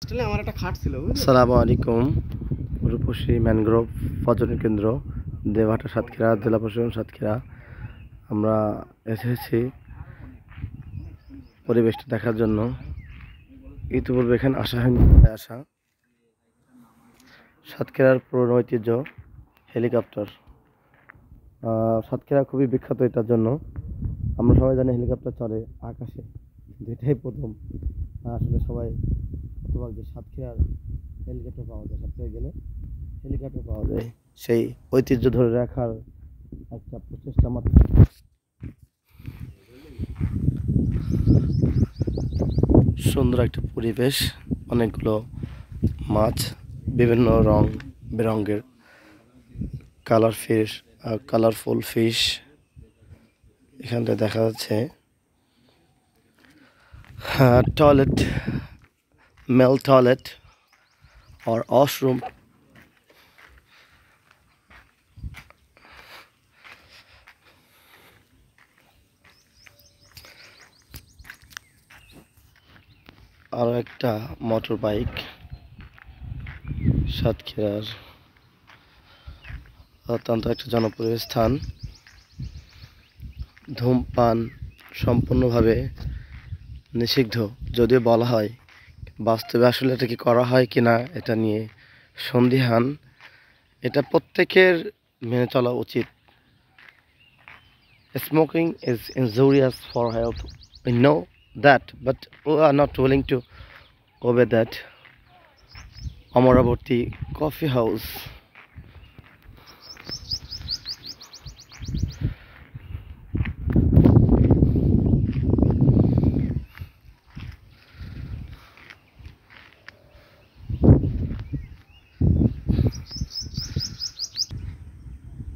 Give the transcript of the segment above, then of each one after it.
আমার একটা খাট ছিল। আসসালামু আলাইকুম। রূপসী ম্যানগ্রোভ পর্যটন কেন্দ্র, দেবহাটা, সাতক্ষীরা, জেলা প্রশাসন সাতক্ষীরা। আমরা এসেছি পরিবেশটা দেখার জন্য। ইতিপূর্বে এখানে আসা হয়নি। সাতক্ষীরার পুরনো ঐতিহ্য হেলিকপ্টার। সাতক্ষীরা খুবই বিখ্যাত এটার জন্য। আমরা সবাই জানি হেলিকপ্টার চলে আকাশে, কিন্তু এটাই প্রথম। আসলে সবাই হতবাক যে সাতক্ষীরার হেলিকপ্টার পাওয়া যায়, সাতক্ষীরা গেলে হেলিকপ্টার পাওয়া যায়। সেই ঐতিহ্য ধরে রাখার একটা প্রচেষ্টা মাত্র। সুন্দর একটা পরিবেশ, অনেকগুলো মাছ, বিভিন্ন রং বেরঙের কালারফুল ফিশ এখানটা দেখা যাচ্ছে। Toilet, male toilet or washroom. আরো একটা মোটর বাইক সাতক্ষীরার অত্যন্ত একটা জনপ্রিয় স্থান। ধূমপান সম্পূর্ণভাবে নিষিদ্ধ, যদিও বলা হয়, বাস্তবে আসলে এটা কি করা হয় কিনা এটা নিয়ে সন্দিহান। এটা প্রত্যেকের মেনে চলা উচিত। Smoking is injurious for health. We know that, but we are not willing to obey that. Amaravati coffee house.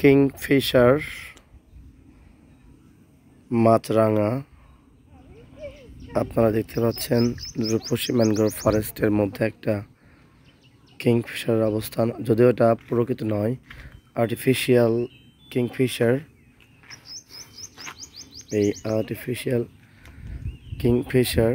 Kingfisher, মাছরাঙা। আপনারা দেখতে পাচ্ছেন রূপসী ম্যানগ্রোভ ফরেস্টের মধ্যে একটা কিংফিশারের অবস্থান, যদিও এটা প্রকৃত নয়, আর্টিফিশিয়াল কিংফিশার। এই আর্টিফিশিয়াল কিংফিশার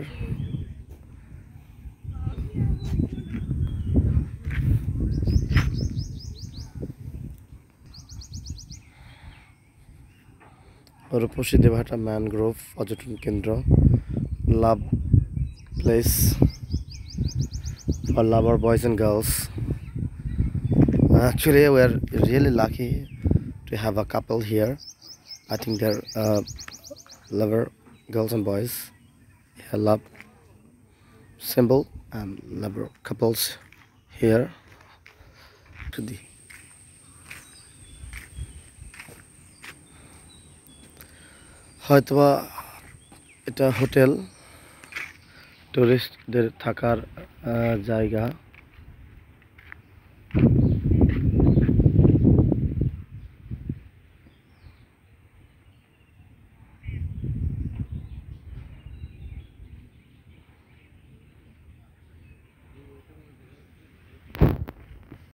রূপসী দেবহাটা ম্যানগ্রোভ পর্যটন কেন্দ্র, লাভ place for lover boys and girls. Actually, we are really lucky to have a couple here. I think they're lover girls and boys. Yeah, love symbol and lover couples here. To the হয়তোবা এটা hotel, টুরিস্টদের থাকার জায়গা।